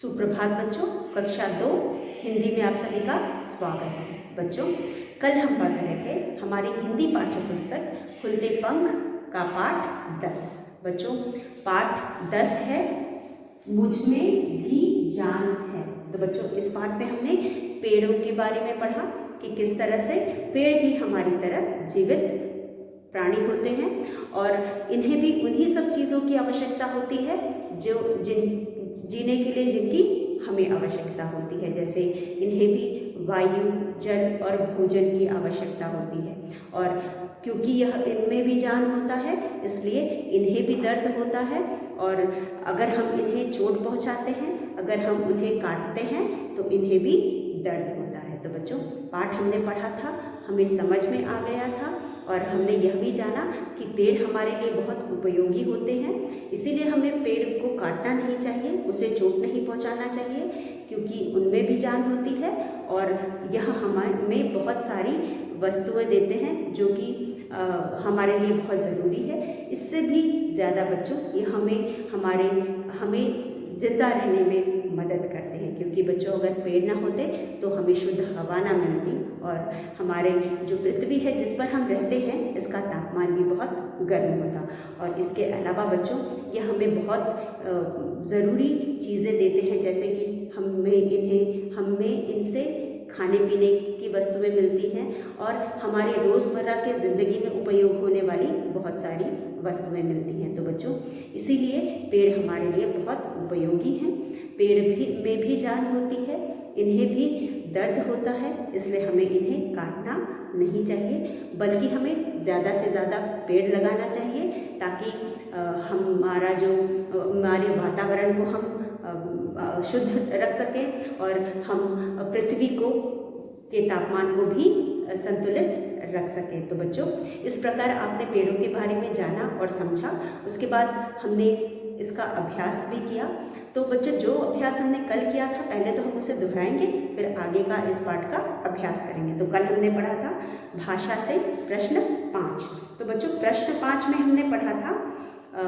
सुप्रभात बच्चों, कक्षा 2 हिंदी में आप सभी का स्वागत है। बच्चों, कल हम पढ़ रहे थे हमारी हिंदी पाठ्य पुस्तक खुलते पंख का पाठ 10। बच्चों, पाठ 10 है मुझ में भी जान है। तो बच्चों, इस पाठ में हमने पेड़ों के बारे में पढ़ा कि किस तरह से पेड़ भी हमारी तरह जीवित प्राणी होते हैं और इन्हें भी उन्हीं सब चीज़ों की आवश्यकता होती है जो जीने के लिए जिनकी हमें आवश्यकता होती है। जैसे इन्हें भी वायु, जल और भोजन की आवश्यकता होती है और क्योंकि यह इनमें भी जान होता है इसलिए इन्हें भी दर्द होता है और अगर हम इन्हें चोट पहुंचाते हैं, अगर हम उन्हें काटते हैं तो इन्हें भी दर्द होता है। तो बच्चों, पाठ हमने पढ़ा था, हमें समझ में आ गया था और हमने यह भी जाना कि पेड़ हमारे लिए बहुत उपयोगी होते हैं, इसीलिए हमें पेड़ को काटना नहीं चाहिए, उसे चोट नहीं पहुंचाना चाहिए क्योंकि उनमें भी जान होती है और यह हमें बहुत सारी वस्तुएं देते हैं जो कि हमारे लिए बहुत ज़रूरी है। इससे भी ज़्यादा बच्चों ये हमें जिंदा रहने में मदद करते हैं क्योंकि बच्चों अगर पेड़ ना होते तो हमें शुद्ध हवा ना मिलती और हमारे जो पृथ्वी है जिस पर हम रहते हैं इसका तापमान भी बहुत गर्म होता। और इसके अलावा बच्चों ये हमें बहुत ज़रूरी चीज़ें देते हैं, जैसे कि हमें इनसे खाने पीने की वस्तुएं मिलती हैं और हमारे रोज़मर्रा के ज़िंदगी में उपयोग होने वाली बहुत सारी वस्तुएं मिलती हैं। तो बच्चों, इसीलिए पेड़ हमारे लिए बहुत उपयोगी हैं। पेड़ में भी जान होती है, इन्हें भी दर्द होता है, इसलिए हमें इन्हें काटना नहीं चाहिए बल्कि हमें ज़्यादा से ज़्यादा पेड़ लगाना चाहिए ताकि हमारे वातावरण को हम शुद्ध रख सकें और हम पृथ्वी के तापमान को भी संतुलित रख सकें। तो बच्चों, इस प्रकार आपने पेड़ों के बारे में जाना और समझा। उसके बाद हमने इसका अभ्यास भी किया। तो बच्चों, जो अभ्यास हमने कल किया था पहले तो हम उसे दोहराएंगे, फिर आगे का इस पाठ का अभ्यास करेंगे। तो कल हमने पढ़ा था भाषा से प्रश्न 5। तो बच्चों, प्रश्न 5 में हमने पढ़ा था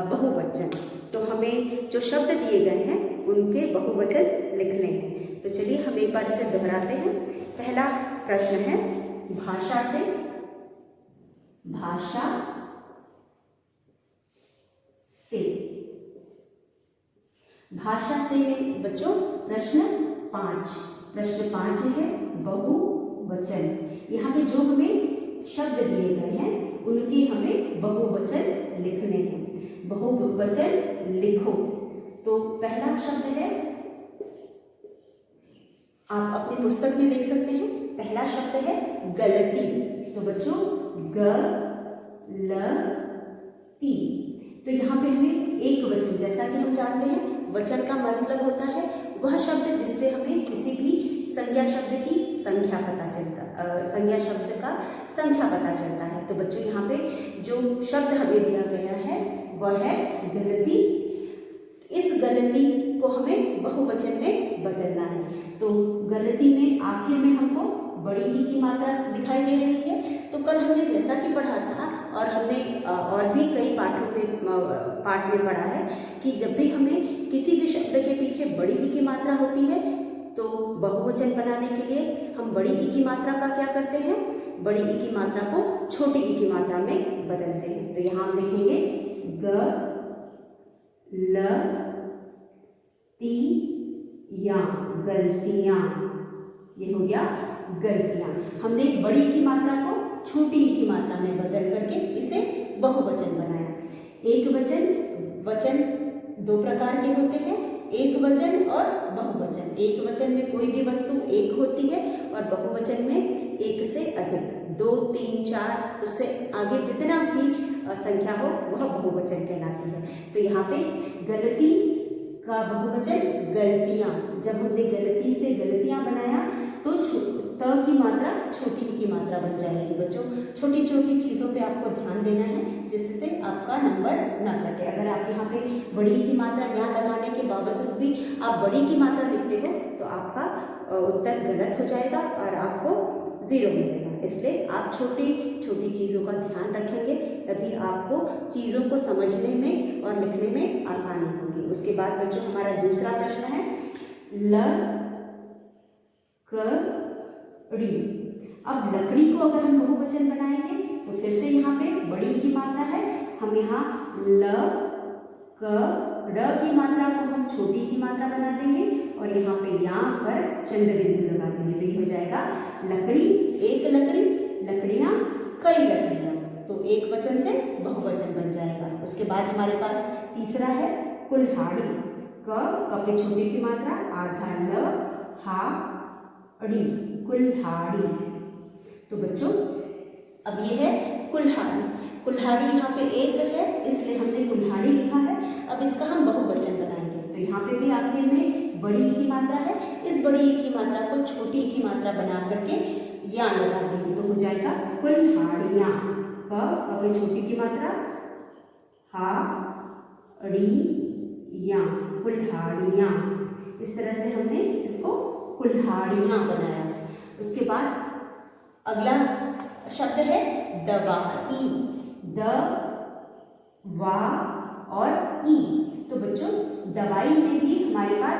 बहुवचन। तो हमें जो शब्द दिए गए हैं उनके बहुवचन लिखने हैं। तो चलिए हम एक बार इसे दोहराते हैं। पहला प्रश्न है भाषा से में बच्चों प्रश्न 5 है बहुवचन। यहाँ पे जो हमें शब्द दिए गए हैं उनके हमें बहुवचन लिखने हैं। बहुवचन लिखो। तो पहला शब्द है, आप अपनी पुस्तक में देख सकते हैं, पहला शब्द है गलती। तो बच्चों गलती। तो यहाँ पे हमें एक वचन, जैसा कि हम जानते हैं वचन का मतलब होता है वह शब्द जिससे हमें किसी भी संज्ञा शब्द की संख्या पता चलता है। तो बच्चों, यहाँ पे जो शब्द हमें दिया गया है वह है गलती। इस गलती को हमें बहुवचन में बदलना है। तो गलती में आखिर में हमको बड़ी ही की मात्रा दिखाई दे रही है। तो कल हमने जैसा कि पढ़ा था और हमने और भी कई पाठ में पढ़ा है कि जब भी हमें किसी भी शब्द के पीछे बड़ी ई की मात्रा होती है तो बहुवचन बनाने के लिए हम बड़ी ई की मात्रा का क्या करते हैं, बड़ी ई की मात्रा को छोटी ई की मात्रा में बदलते हैं। तो यहाँ हम लिखेंगे गलतियाँ। ये हो गया गलतियाँ। हमने बड़ी की मात्रा को छोटी की मात्रा में बदल करके इसे बहुवचन बनाया। एक वचन दो प्रकार के होते हैं, एक वचन और बहुवचन। एक वचन में कोई भी वस्तु एक होती है और बहुवचन में एक से अधिक, 2, 3, 4 उससे आगे जितना भी संख्या हो वह बहुवचन कहलाती है। तो यहाँ पे गलती का बहुवचन गलतियाँ। जब हमने गलती से गलतियाँ बनाया तो त की मात्रा छोटी की मात्रा बन जाएगी। बच्चों, छोटी छोटी चीज़ों पे आपको ध्यान देना है जिससे आपका नंबर ना कटे। अगर आप यहाँ पे बड़ी की मात्रा यहाँ लगाने के बावजूद भी आप बड़ी की मात्रा लिखते हो तो आपका उत्तर गलत हो जाएगा और आपको 0 मिलेगा। इसलिए आप छोटी छोटी चीज़ों का ध्यान रखेंगे तभी आपको चीज़ों को समझने में और लिखने में आसानी होगी। उसके बाद बच्चों, हमारा दूसरा प्रश्न है लकड़ी। अब लकड़ी को अगर हम बहुवचन बनाएंगे तो फिर से यहाँ पे बड़ी की मात्रा है, हम यहाँ र की मात्रा को हम छोटी की मात्रा बना देंगे और यहाँ पे यहाँ पर चंद्र बिंदु लगा देंगे, तो ये हो जाएगा लकड़ी, एक लकड़ी, लकड़ियाँ, कई लकड़ियाँ, तो एक वचन से बहुवचन बन जाएगा। उसके बाद हमारे पास तीसरा है कुल्हाड़ी। क पे छोटी की मात्रा, आधा ल हा ड़ी, कुल्हाड़ी। तो बच्चों अब ये है कुल्हाड़ी। कुल्हाड़ी यहाँ पे एक है इसलिए हमने कुल्हाड़ी लिखा है। अब इसका हम बहुवचन बनाएंगे तो यहाँ पे भी आखिर में बड़ी की मात्रा है, इस बड़ी की मात्रा को छोटी की मात्रा बना करके या लगा देंगे तो हो जाएगा कुल्हाड़ियाँ। क पे छोटी की मात्रा, हा ड़ी या, कुल्हाड़ियाँ। इस तरह से हमने इसको कुल्हाड़ियाँ बनाया। उसके बाद अगला शब्द है दवाई। द वा और ई। तो बच्चों दवाई में भी हमारे पास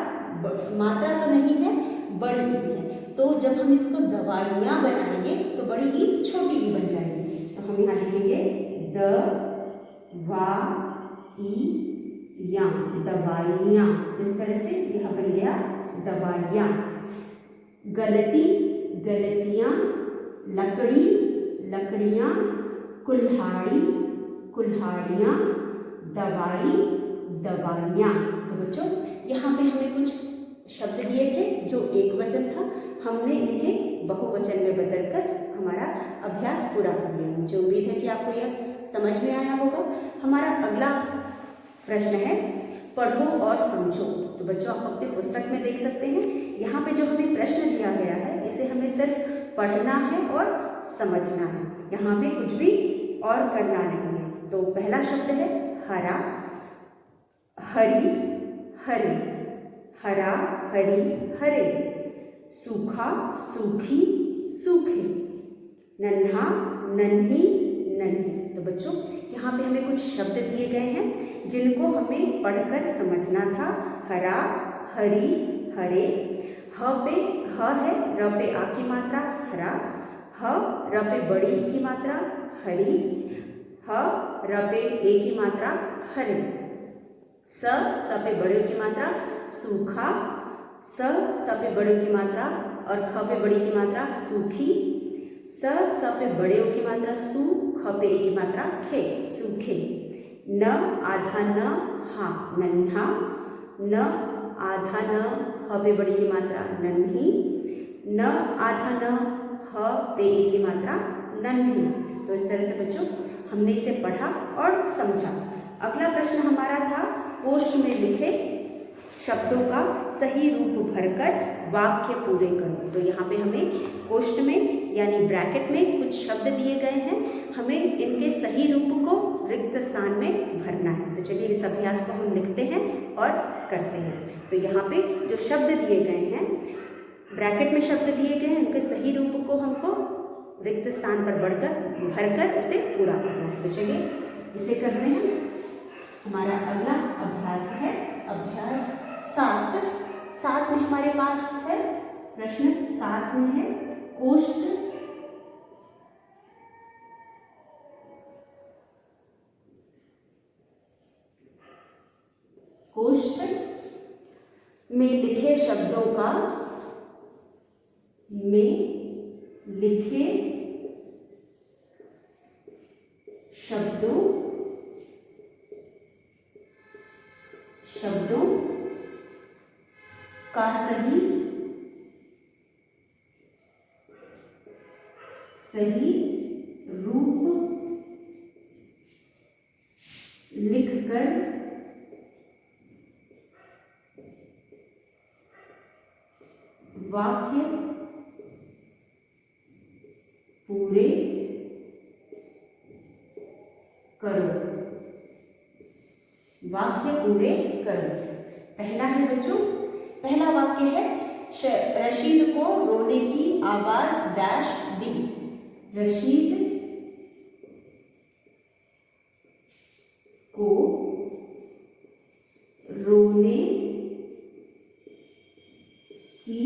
मात्रा तो नहीं है, बड़ी ई है, तो जब हम इसको दवाइयाँ बनाएंगे तो बड़ी ई छोटी ई बन जाएगी। तो हम यहाँ लिखेंगे द वा ई या, दवाइयाँ। इस तरह से यह बन गया दवाइयाँ। गलती, गलतियाँ, लकड़ी, लकड़ियाँ, कुल्हाड़ी, कुल्हाड़ियाँ, दवाई, दवाइयाँ। तो बच्चों यहाँ पे हमें कुछ शब्द दिए थे जो एक वचन था, हमने इन्हें बहुवचन में बदलकर हमारा अभ्यास पूरा कर लिया। मुझे उम्मीद है कि आपको यह समझ में आया होगा। हमारा अगला प्रश्न है पढ़ो और समझो। तो बच्चों आप अपने पुस्तक में देख सकते हैं, यहाँ पे जो हमें प्रश्न दिया गया है इसे हमें सिर्फ पढ़ना है और समझना है, यहाँ पे कुछ भी और करना नहीं है। तो पहला शब्द है हरा, हरी, हरे, हरा, हरी, हरे, सूखा, सूखी, सूखे, नन्हा, नन्ही, नन्ही। तो बच्चों यहाँ पे हमें कुछ शब्द दिए गए हैं जिनको हमें पढ़कर समझना था। हरा, हरी, हरे, ह पे ह है, र पे आ की मात्रा हरा, ह र पे बड़ी की मात्रा हरी, ह र पे ए की मात्रा हरे, स पे बड़े की मात्रा सूखा, स पे बड़े की मात्रा और ख पे बड़ी की मात्रा सूखी, स पे बड़े की मात्रा सू, ख पे ए की मात्रा खे, सूखे, न आधा न हा, नन्हा, न आधा न ह पे बड़ी की मात्रा नन्ही, न आधा न ह पे ए की मात्रा नन्ही। तो इस तरह से बच्चों हमने इसे पढ़ा और समझा। अगला प्रश्न हमारा था कोष्ठ में लिखे शब्दों का सही रूप भरकर वाक्य पूरे करो। तो यहाँ पे हमें कोष्ठ में यानी ब्रैकेट में कुछ शब्द दिए गए हैं, हमें इनके सही रूप को रिक्त स्थान में भरना है। तो चलिए इस अभ्यास को हम लिखते हैं और करते हैं। तो यहाँ पे जो शब्द दिए गए हैं, ब्रैकेट में शब्द दिए गए हैं, उनके सही रूप को हमको रिक्त स्थान पर भरकर उसे पूरा करना है। तो चलिए इसे करते हैं। हमारा अगला अभ्यास है अभ्यास 7। 7 में हमारे पास है प्रश्न 7 में है कोष्ठ में लिखे शब्दों का शब्दों का सही रूप लिखकर वाक्य पूरे करो। वाक्य पूरे करो। पहला है बच्चों, पहला वाक्य है रशीद को रोने की आवाज डैश दी। रशीद को रोने की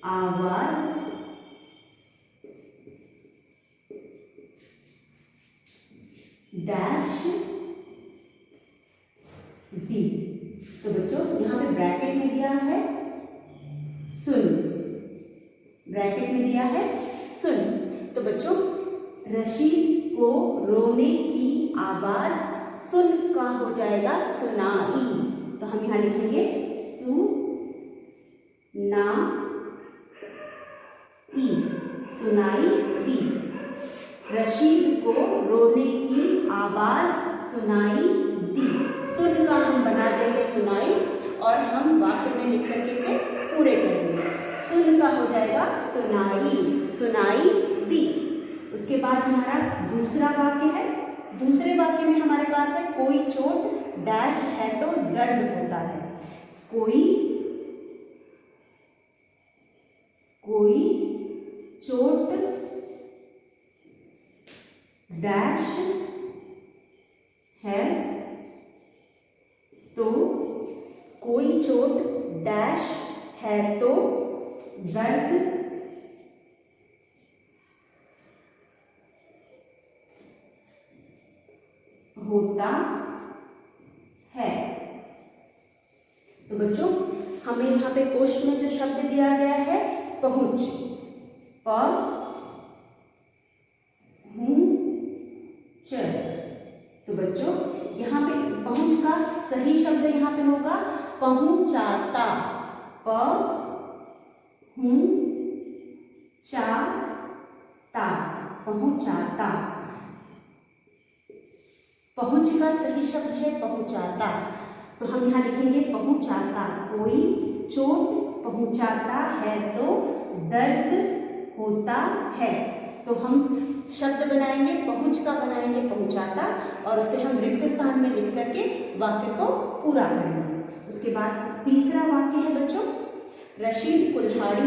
आवाज डैश दी। तो बच्चों यहाँ पे ब्रैकेट में दिया है सुन, ब्रैकेट में दिया है सुन। तो बच्चों रशीद को रोने की आवाज सुन का हो जाएगा सुनाई। तो हम यहाँ लिखेंगे सु ना ई, सुनाई दी। रशीद को रोने की आवाज सुनाई दी। सुन का हम बना देंगे सुनाई और हम वाक्य में लिख करके इसे पूरे करेंगे। सुन का हो जाएगा सुनाई, सुनाई दी। उसके बाद हमारा दूसरा वाक्य है। दूसरे वाक्य में हमारे पास है कोई चोट डैश है तो दर्द होता है। कोई चोट डैश है तो, कोई चोट डैश है तो दर्द होता है। तो बच्चों हमें यहाँ पे कोश में जो शब्द दिया गया है पहुंच, प हूं च। तो बच्चों यहाँ पे पहुंच का सही शब्द यहाँ पे होगा पहुंचाता, प हूं चा ता, पहुंचाता। पहुंच का सही शब्द है पहुंचाता। तो हम यहाँ लिखेंगे पहुंचाता। कोई चोट पहुंचाता है तो दर्द होता है। तो हम शब्द बनाएंगे, पहुंच का बनाएंगे पहुंचाता और उसे हम रिक्त स्थान में लिख करके वाक्य को पूरा करेंगे। उसके बाद तीसरा वाक्य है बच्चों रशीद कुल्हाड़ी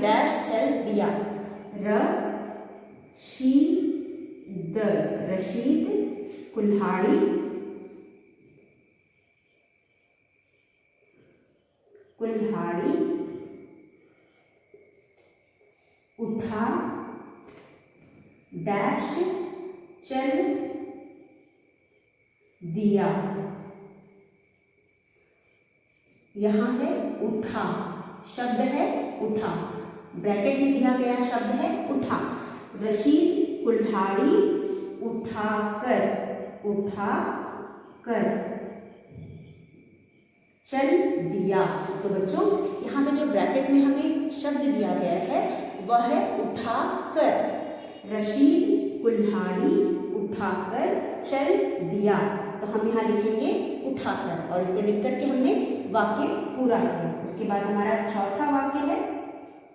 डैश चल दिया। रशीद कुल्हाड़ी उठा डैश चल दिया। यहाँ है उठा, शब्द है उठा, ब्रैकेट में दिया गया शब्द है उठा। रशीद कुल्हाड़ी उठाकर चल दिया। तो बच्चों यहाँ पे जो ब्रैकेट में हमें शब्द दिया गया है वह है उठाकर। रशीद कुल्हाड़ी उठाकर चल दिया। तो हम यहाँ लिखेंगे उठाकर और इसे लिख करके हमने वाक्य पूरा किया। उसके बाद हमारा चौथा वाक्य है।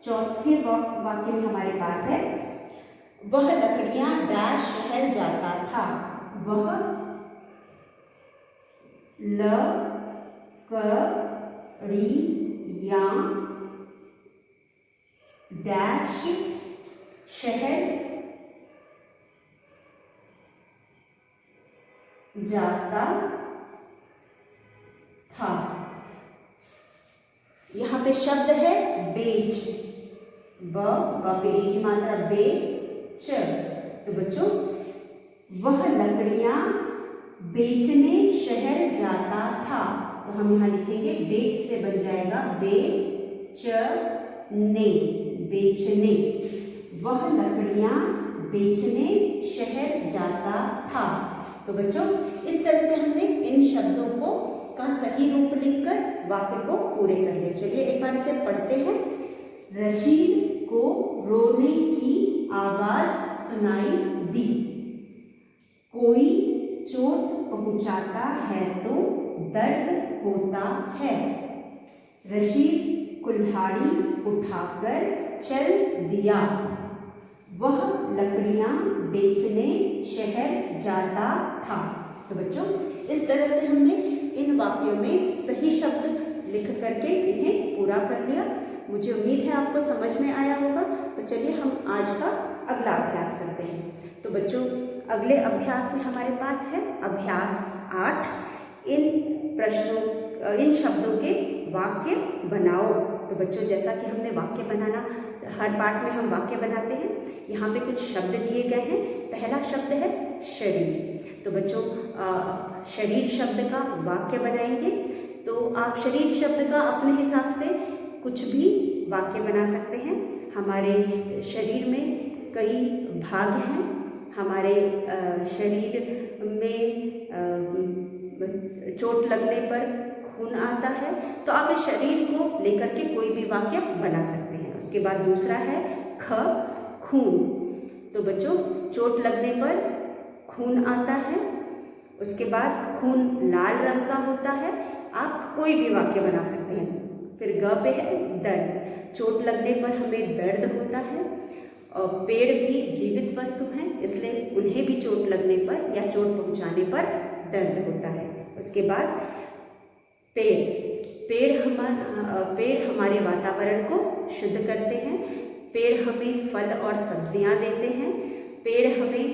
चौथे वाक्य में हमारे पास है वह लकड़ियां डैश शहर जाता था। वह लकड़ियां डैश शहर जाता था। यहाँ पे शब्द है बेच, ब पे एक ही मात्रा बेच। तो बच्चों वह लकड़ियां बेचने शहर जाता था। तो हम यहाँ लिखेंगे बेच से बन जाएगा बेचने। वह लकड़ियां बेचने शहर जाता था। तो बच्चों इस तरह से हमने इन शब्दों को का सही रूप लिखकर वाक्य को पूरे कर लिया। चलिए एक बार इसे पढ़ते हैं। रशीद को रोने की आवाज सुनाई दी। कोई चोट पहुंचाता है तो दर्द होता है। रशीद कुल्हाड़ी उठाकर चल दिया। वह लकड़ियां बेचने शहर जाता था। तो बच्चों इस तरह से हमने इन वाक्यों में सही शब्द लिख करके इन्हें पूरा कर लिया। मुझे उम्मीद है आपको समझ में आया होगा। तो चलिए हम आज का अगला अभ्यास करते हैं। तो बच्चों अगले अभ्यास में हमारे पास है अभ्यास 8। इन प्रश्नों इन शब्दों के वाक्य बनाओ। तो बच्चों जैसा कि हमने वाक्य बनाना, हर पाठ में हम वाक्य बनाते हैं। यहाँ पे कुछ शब्द दिए गए हैं। पहला शब्द है शरीर। तो बच्चों शरीर शब्द का वाक्य बनाएंगे। तो आप शरीर शब्द का अपने हिसाब से कुछ भी वाक्य बना सकते हैं। हमारे शरीर में कई भाग हैं। हमारे शरीर में चोट लगने पर खून आता है, तो आप इस शरीर को लेकर के कोई भी वाक्य बना सकते हैं। उसके बाद दूसरा है खून। तो बच्चों चोट लगने पर खून आता है। उसके बाद खून लाल रंग का होता है। आप कोई भी वाक्य बना सकते हैं। फिर पे है दर्द। चोट लगने पर हमें दर्द होता है। और पेड़ भी जीवित वस्तु हैं, इसलिए उन्हें भी चोट लगने पर या चोट पहुंचाने पर दर्द होता है। उसके बाद पेड़ हमारे वातावरण को शुद्ध करते हैं। पेड़ हमें फल और सब्जियां देते हैं। पेड़ हमें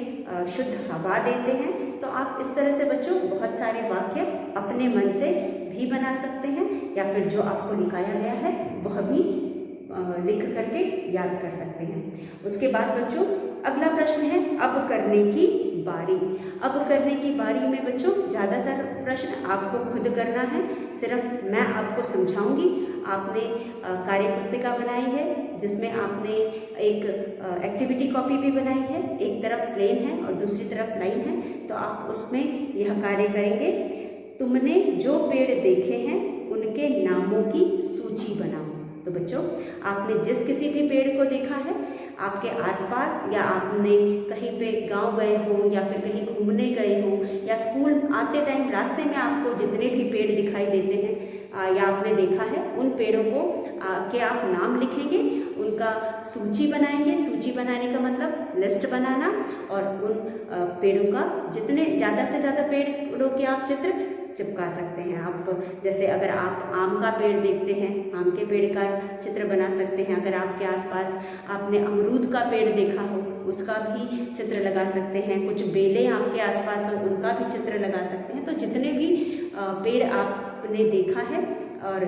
शुद्ध हवा देते हैं। तो आप इस तरह से बच्चों बहुत सारे वाक्य अपने मन से भी बना सकते हैं, या फिर जो आपको लिखाया गया है वह भी लिख करके याद कर सकते हैं। उसके बाद बच्चों अगला प्रश्न है अब करने की बारी। अब करने की बारी में बच्चों ज़्यादातर प्रश्न आपको खुद करना है। सिर्फ मैं आपको समझाऊंगी। आपने कार्य पुस्तिका बनाई है जिसमें आपने एक एक्टिविटी कॉपी भी बनाई है। एक तरफ प्लेन है और दूसरी तरफ लाइन है। तो आप उसमें यह कार्य करेंगे। तुमने जो पेड़ देखे हैं उनके नामों की सूची बनाओ। तो बच्चों आपने जिस किसी भी पेड़ को देखा है आपके आसपास, या आपने कहीं पे गांव गए हो या फिर कहीं घूमने गए हो, या स्कूल आते टाइम रास्ते में आपको जितने भी पेड़ दिखाई देते हैं या आपने देखा है, उन पेड़ों को के आप नाम लिखेंगे, उनका सूची बनाएंगे। सूची बनाने का मतलब लिस्ट बनाना, और उन पेड़ों का जितने ज़्यादा से ज़्यादा पेड़ों के आप चित्र चिपका सकते हैं। आप जैसे अगर आप आम का पेड़ देखते हैं, आम के पेड़ का चित्र बना सकते हैं। अगर आपके आसपास आपने अमरूद का पेड़ देखा हो उसका भी चित्र लगा सकते हैं। कुछ बेलें आपके आसपास हो उनका भी चित्र लगा सकते हैं। तो जितने भी पेड़ आपने देखा है और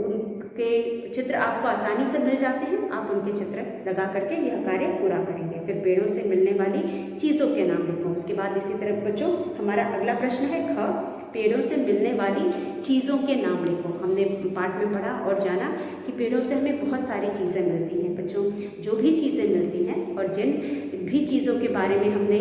उनके चित्र आपको आसानी से मिल जाते हैं, आप उनके चित्र लगा करके यह कार्य पूरा करेंगे। फिर पेड़ों से मिलने वाली चीज़ों के नाम लिखो। उसके बाद इसी तरह बच्चों हमारा अगला प्रश्न है पेड़ों से मिलने वाली चीज़ों के नाम लिखो। हमने पाठ में पढ़ा और जाना कि पेड़ों से हमें बहुत सारी चीज़ें मिलती हैं। बच्चों जो भी चीज़ें मिलती हैं और जिन भी चीज़ों के बारे में हमने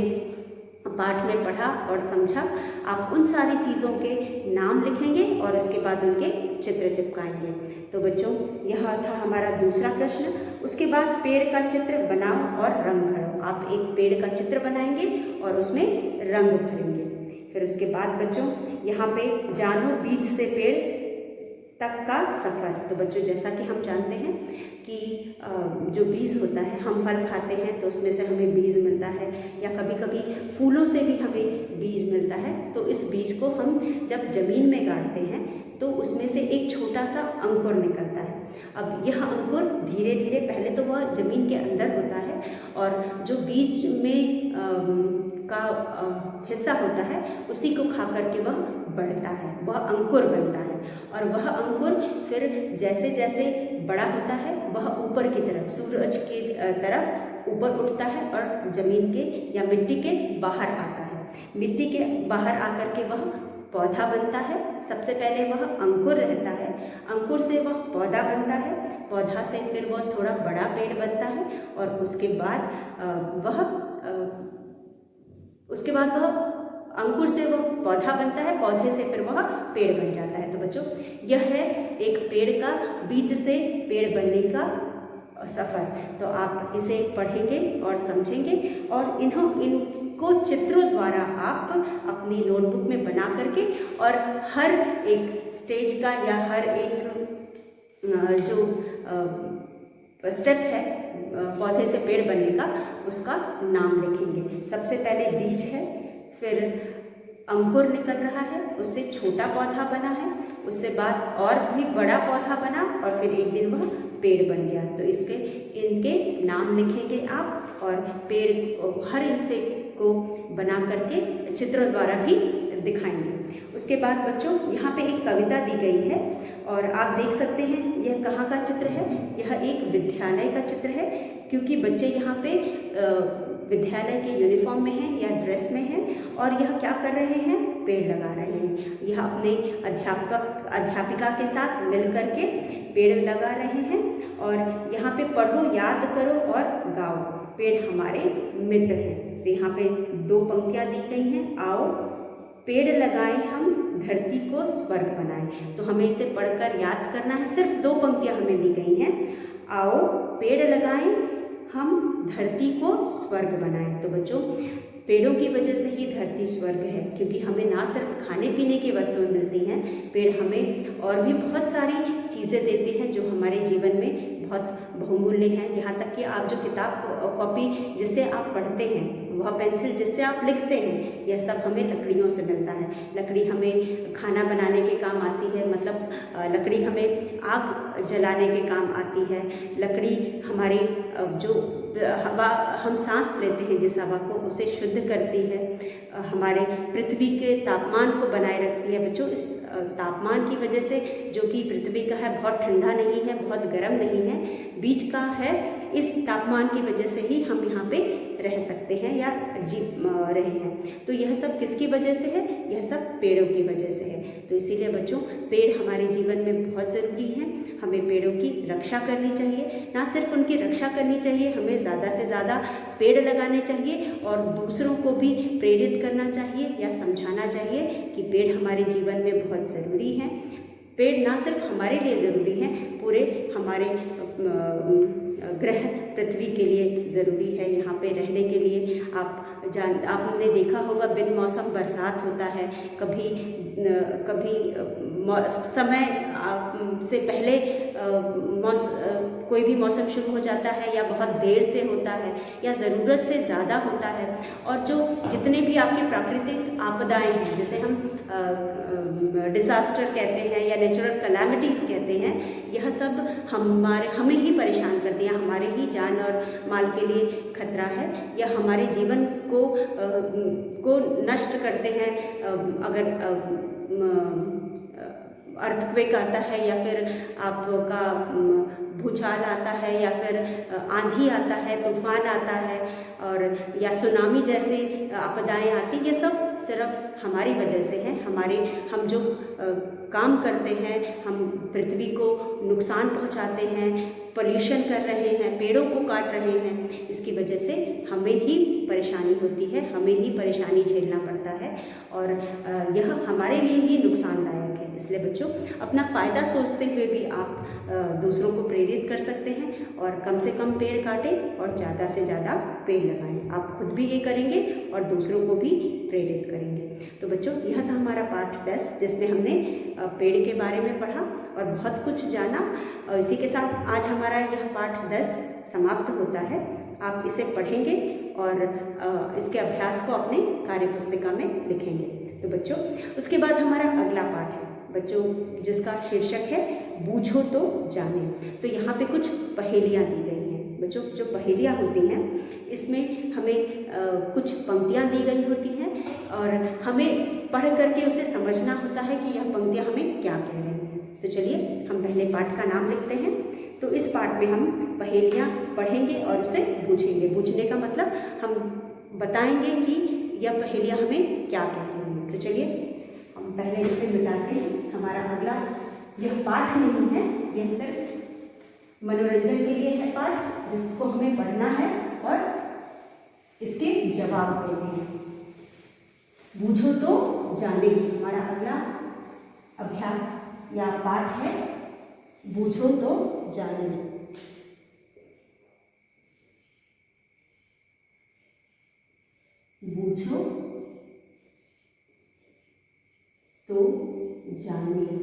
पाठ में पढ़ा और समझा, आप उन सारी चीज़ों के नाम लिखेंगे और उसके बाद उनके चित्र चिपकाएंगे। तो बच्चों यह था हमारा दूसरा प्रश्न। उसके बाद पेड़ का चित्र बनाओ और रंग भरो। आप एक पेड़ का चित्र बनाएंगे और उसमें रंग भरेंगे। फिर उसके बाद बच्चों यहाँ पे जानो बीज से पेड़ तक का सफ़र। तो बच्चों जैसा कि हम जानते हैं कि जो बीज होता है, हम फल खाते हैं तो उसमें से हमें बीज मिलता है, या कभी कभी फूलों से भी हमें बीज मिलता है। तो इस बीज को हम जब ज़मीन में गाड़ते हैं तो उसमें से एक छोटा सा अंकुर निकलता है। अब यह अंकुर धीरे धीरे, पहले तो वह ज़मीन के अंदर होता है और जो बीज में का हिस्सा होता है उसी को खा करके वह बढ़ता है, वह अंकुर बनता है। और वह अंकुर फिर जैसे जैसे बड़ा होता है वह ऊपर की तरफ, सूरज की तरफ ऊपर उठता है और ज़मीन के या मिट्टी के बाहर आता है। मिट्टी के बाहर आकर के वह पौधा बनता है। सबसे पहले वह अंकुर रहता है, अंकुर से वह पौधा बनता है, पौधा से फिर वह थोड़ा बड़ा पेड़ बनता है, और उसके बाद वह अंकुर से वह पौधा बनता है, पौधे से फिर वह पेड़ बन जाता है। तो बच्चों यह है एक पेड़ का बीज से पेड़ बनने का सफ़र। तो आप इसे पढ़ेंगे और समझेंगे और इनको चित्रों द्वारा आप अपनी नोटबुक में बना करके और हर एक स्टेज का या हर एक जो स्टेप है पौधे से पेड़ बनने का, उसका नाम लिखेंगे। सबसे पहले बीज है, फिर अंकुर निकल रहा है, उससे छोटा पौधा बना है, उससे बाद और भी बड़ा पौधा बना और फिर एक दिन वह पेड़ बन गया। तो इनके नाम लिखेंगे आप और पेड़ हर हिस्से को बना करके चित्रों द्वारा भी दिखाएंगे। उसके बाद बच्चों यहाँ पे एक कविता दी गई है और आप देख सकते हैं यह कहाँ का चित्र है। यह एक विद्यालय का चित्र है, क्योंकि बच्चे यहाँ पे विद्यालय के यूनिफॉर्म में हैं या ड्रेस में हैं और यह क्या कर रहे हैं, पेड़ लगा रहे हैं। यह अपने अध्यापिका के साथ मिल कर के पेड़ लगा रहे हैं और यहाँ पे पढ़ो, याद करो और गाओ, पेड़ हमारे मित्र हैं। तो यहाँ पे 2 पंक्तियाँ दी गई हैं, आओ पेड़ लगाएं हम धरती को स्वर्ग बनाएं। तो हमें इसे पढ़कर याद करना है। सिर्फ 2 पंक्तियाँ हमें दी गई हैं, आओ पेड़ लगाएं हम धरती को स्वर्ग बनाएं। तो बच्चों पेड़ों की वजह से ही धरती स्वर्ग है, क्योंकि हमें ना सिर्फ खाने पीने की वस्तुएं मिलती हैं, पेड़ हमें और भी बहुत सारी चीज़ें देते हैं जो हमारे जीवन में बहुत बहुमूल्य हैं। यहाँ तक कि आप जो किताब कॉपी जिससे आप पढ़ते हैं, वह पेंसिल जिससे आप लिखते हैं, यह सब हमें लकड़ियों से मिलता है। लकड़ी हमें खाना बनाने के काम आती है, मतलब लकड़ी हमें आग जलाने के काम आती है। लकड़ी हमारी जो हवा हम सांस लेते हैं, जिस हवा को, उसे शुद्ध करती है, हमारे पृथ्वी के तापमान को बनाए रखती है। बच्चों इस तापमान की वजह से, जो कि पृथ्वी का है, बहुत ठंडा नहीं है, बहुत गर्म नहीं है, बीच का है, इस तापमान की वजह से ही हम यहाँ पे रह सकते हैं या जी रहे हैं। तो यह सब किसकी वजह से है, यह सब पेड़ों की वजह से है। तो इसीलिए बच्चों पेड़ हमारे जीवन में बहुत ज़रूरी हैं। हमें पेड़ों की रक्षा करनी चाहिए, ना सिर्फ उनकी रक्षा करनी चाहिए, हमें ज़्यादा से ज़्यादा पेड़ लगाने चाहिए और दूसरों को भी प्रेरित करना चाहिए या समझाना चाहिए कि पेड़ हमारे जीवन में बहुत ज़रूरी हैं। पेड़ ना सिर्फ हमारे लिए ज़रूरी हैं, पूरे हमारे ग्रह पृथ्वी के लिए ज़रूरी है। यहाँ पे रहने के लिए आपने देखा होगा, बिन मौसम बरसात होता है, कभी समय से पहले कोई भी मौसम शुरू हो जाता है या बहुत देर से होता है या ज़रूरत से ज़्यादा होता है। और जो जितने भी आपकी प्राकृतिक आपदाएं हैं, जिसे हम डिसास्टर कहते हैं या नेचुरल कैलामिटीज़ कहते हैं, यह सब हमें ही परेशान करती हैं, हमारे ही जान और माल के लिए खतरा है या हमारे जीवन को नष्ट करते हैं। अगर अर्थक्वेक आता है या फिर आपका भूचाल आता है या फिर आंधी आता है, तूफान आता है और या सुनामी जैसे आपदाएं आती, ये सब सिर्फ हमारी वजह से है। हम जो काम करते हैं, हम पृथ्वी को नुकसान पहुंचाते हैं, पोल्यूशन कर रहे हैं, पेड़ों को काट रहे हैं, इसकी वजह से हमें ही परेशानी होती है, हमें ही परेशानी झेलना पड़ता है और यह हमारे लिए ही नुकसानदायक है। इसलिए बच्चों अपना फ़ायदा सोचते हुए भी आप दूसरों को प्रेरित कर सकते हैं और कम से कम पेड़ काटें और ज़्यादा से ज़्यादा पेड़ लगाएं। आप खुद भी ये करेंगे और दूसरों को भी प्रेरित करेंगे। तो बच्चों यह था हमारा पाठ 10, जिसमें हमने पेड़ के बारे में पढ़ा और बहुत कुछ जाना। और इसी के साथ आज हमारा यह पाठ 10 समाप्त होता है। आप इसे पढ़ेंगे और इसके अभ्यास को अपने कार्य पुस्तिका में लिखेंगे। तो बच्चों उसके बाद हमारा अगला पाठ है बच्चों, जिसका शीर्षक है बूझो तो जाने। तो यहाँ पे कुछ पहेलियाँ दी गई हैं। बच्चों जो पहेलियाँ होती हैं, इसमें हमें कुछ पंक्तियाँ दी गई होती हैं और हमें पढ़ करके उसे समझना होता है कि यह पंक्तियाँ हमें क्या कह रही हैं। तो चलिए हम पहले पाठ का नाम लिखते हैं। तो इस पाठ में हम पहेलियाँ पढ़ेंगे और उसे बूझेंगे। बूझने का मतलब हम बताएंगे कि यह पहेलियाँ हमें क्या कह रही हैं। तो चलिए हम पहले इसे मिटाते हैं। हमारा अगला यह पाठ नहीं है, यह सिर्फ मनोरंजन के लिए है पाठ, जिसको हमें पढ़ना है और इसके जवाब देने हैं। बूझो तो जाने हमारा अगला अभ्यास या पाठ है, बूझो तो जाने। बूझो तो जाने।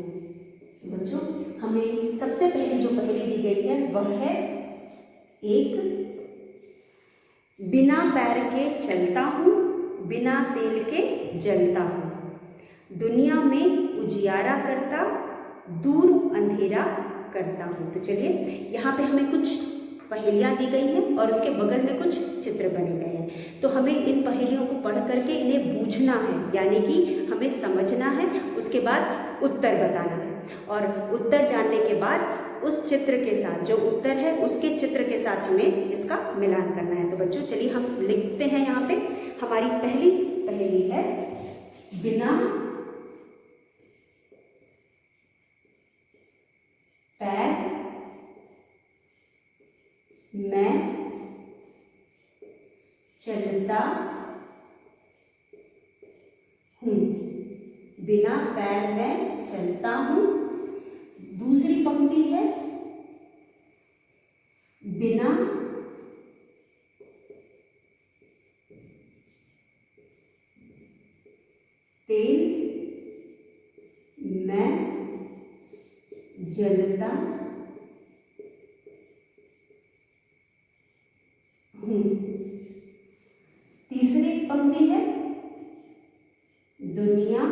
बच्चों हमें सबसे पहले जो पहेली दी गई है वह है, एक बिना पैर के चलता हूँ, बिना तेल के जलता हूँ, दुनिया में उजियारा करता, दूर अंधेरा करता हूँ। तो चलिए यहाँ पे हमें कुछ पहेलियाँ दी गई हैं और उसके बगल में कुछ चित्र बने गए हैं। तो हमें इन पहेलियों को पढ़ करके इन्हें बूझना है, यानी कि हमें समझना है, उसके बाद उत्तर बताना है और उत्तर जानने के बाद उस चित्र के साथ, जो उत्तर है उसके चित्र के साथ हमें इसका मिलान करना है। तो बच्चों चलिए हम लिखते हैं। यहाँ पे हमारी पहली पहेली है, बिना पैर मैं चलता हूँ। बिना पैर में चलता हूँ। दूसरी पंक्ति है, बिना तेल मैं जलता हूँ। तीसरी पंक्ति है, दुनिया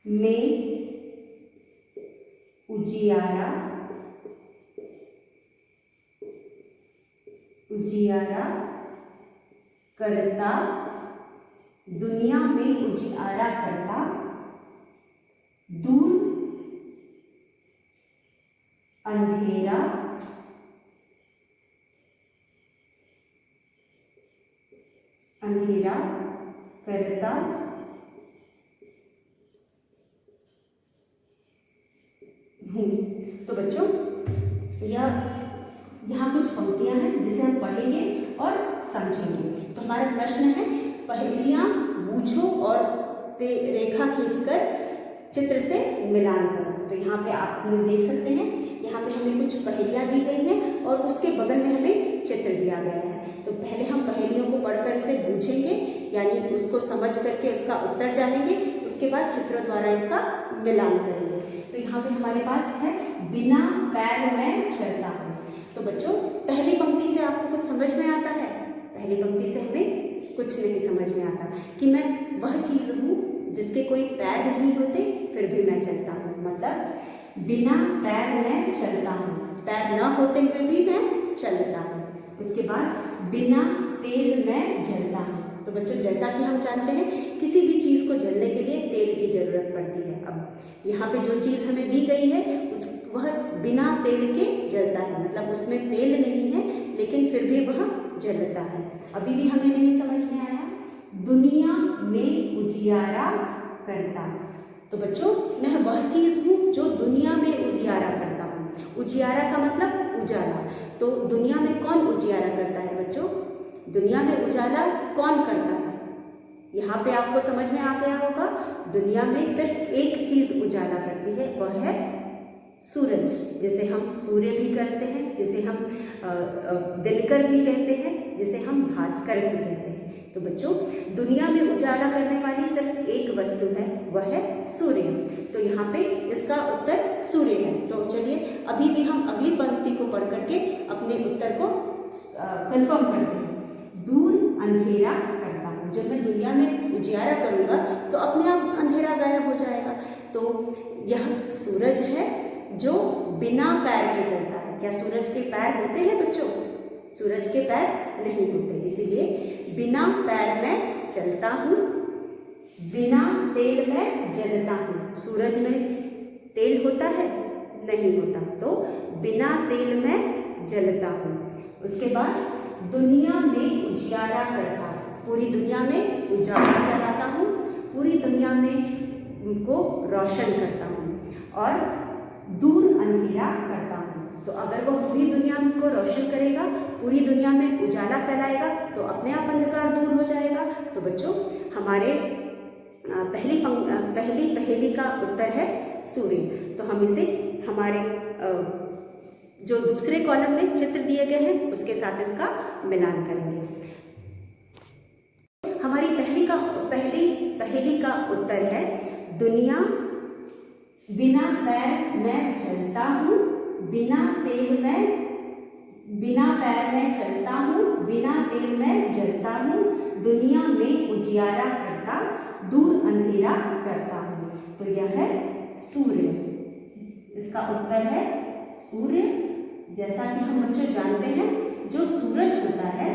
में उजियारा करता, दुनिया में उजियारा करता, दूर अंधेरा करता हूँ। तो बच्चों यहाँ कुछ पंक्तियाँ हैं जिसे हम पढ़ेंगे और समझेंगे। तो हमारा प्रश्न है, पहेलियाँ बूझो और रेखा खींचकर चित्र से मिलान करो। तो यहाँ पे आप देख सकते हैं, यहाँ पे हमें कुछ पहेलियाँ दी गई हैं और उसके बगल में हमें चित्र दिया गया है। तो पहले हम पहेलियों को पढ़कर इसे बूझेंगे, यानी उसको समझ करके उसका उत्तर जानेंगे, उसके बाद चित्रों द्वारा इसका मिलान करेंगे। तो यहाँ पे हमारे पास है, बिना पैर में चलता हूँ। तो बच्चों पहली पंक्ति से आपको कुछ समझ में आता है? पहली पंक्ति से हमें कुछ नहीं समझ में आता कि मैं वह चीज़ हूँ जिसके कोई पैर नहीं होते फिर भी मैं चलता हूँ। मतलब बिना पैर में चलता हूँ, पैर न होते हुए भी मैं चलता हूँ। उसके बाद बिना तेल में जलता हूँ। तो बच्चों जैसा कि हम जानते हैं, किसी भी चीज़ को जलने के लिए तेल की ज़रूरत पड़ती है। अब यहाँ पे जो चीज़ हमें दी गई है वह बिना तेल के जलता है, मतलब उसमें तेल नहीं है लेकिन फिर भी वह जलता है। अभी भी हमें नहीं समझ में आया, दुनिया में उजियारा करता। तो बच्चों मैं वह चीज़ हूँ जो दुनिया में उजियारा करता हूँ। उजियारा का मतलब उजाला। तो दुनिया में कौन उजियारा करता है बच्चों? दुनिया में उजाला कौन करता है? यहाँ पे आपको समझ में आ गया होगा, दुनिया में सिर्फ एक चीज़ उजाला करती है, वह है सूरज। जिसे हम सूर्य भी कहते हैं, जिसे हम दिनकर भी कहते हैं, जिसे हम भास्कर भी कहते हैं। तो बच्चों दुनिया में उजाला करने वाली सिर्फ एक वस्तु है, वह है सूर्य। तो यहाँ पे इसका उत्तर सूर्य है। तो चलिए अभी भी हम अगली पंक्ति को पढ़ करके अपने उत्तर को कंफर्म करते हैं। दूर अंधेरा करता हूँ। जब मैं दुनिया में उजियारा करूँगा तो अपने आप अंधेरा गायब हो जाएगा। तो यह सूरज है जो बिना पैर के चलता है। क्या सूरज के पैर होते हैं बच्चों? सूरज के पैर नहीं होते, इसीलिए बिना पैर में चलता हूँ, बिना तेल में जलता हूँ। सूरज में तेल होता है? नहीं होता, तो बिना तेल में जलता हूँ। उसके बाद दुनिया में उजियारा करता, पूरी दुनिया में उजाला फैलाता हूँ, पूरी दुनिया में उनको रोशन करता हूँ और दूर अंधेरा करता हूँ। तो अगर वह पूरी दुनिया को रोशन करेगा, पूरी दुनिया में उजाला फैलाएगा तो अपने आप अंधकार दूर हो जाएगा। तो बच्चों हमारे पहली पहेली का उत्तर है सूर्य। तो हम इसे हमारे जो दूसरे कॉलम में चित्र दिए गए हैं उसके साथ इसका मिलान करेंगे। हमारी पहेली का उत्तर है, दुनिया बिना पैर में चलता हूँ, बिना पैर में चलता हूँ, बिना तेल में जलता हूँ, दुनिया में उजियारा करता, दूर अंधेरा करता हूँ। तो यह है सूर्य। इसका उत्तर है सूर्य। जैसा कि हम बच्चों जानते हैं, जो सूरज होता है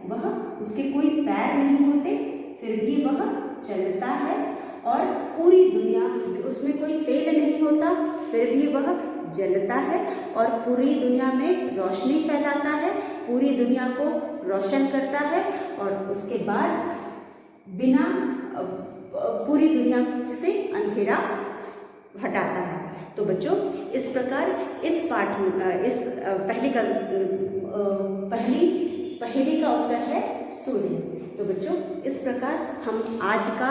वह, उसके कोई पैर नहीं होते, फिर भी वह चलता है, और पूरी दुनिया, उसमें कोई तेल नहीं होता, फिर भी वह जलता है और पूरी दुनिया में रोशनी फैलाता है, पूरी दुनिया को रोशन करता है, और उसके बाद बिना पूरी दुनिया से अंधेरा हटाता है। तो बच्चों, इस प्रकार इस पाठ इस पहेली का उत्तर है सूर्य। तो बच्चों, इस प्रकार हम आज का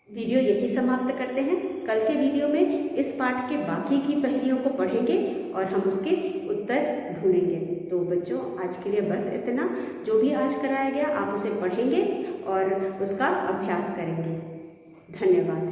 वीडियो यही समाप्त करते हैं। कल के वीडियो में इस पाठ के बाकी की पहेलियों को पढ़ेंगे और हम उसके उत्तर ढूंढेंगे। तो बच्चों, आज के लिए बस इतना। जो भी आज कराया गया आप उसे पढ़ेंगे और उसका अभ्यास करेंगे। धन्यवाद।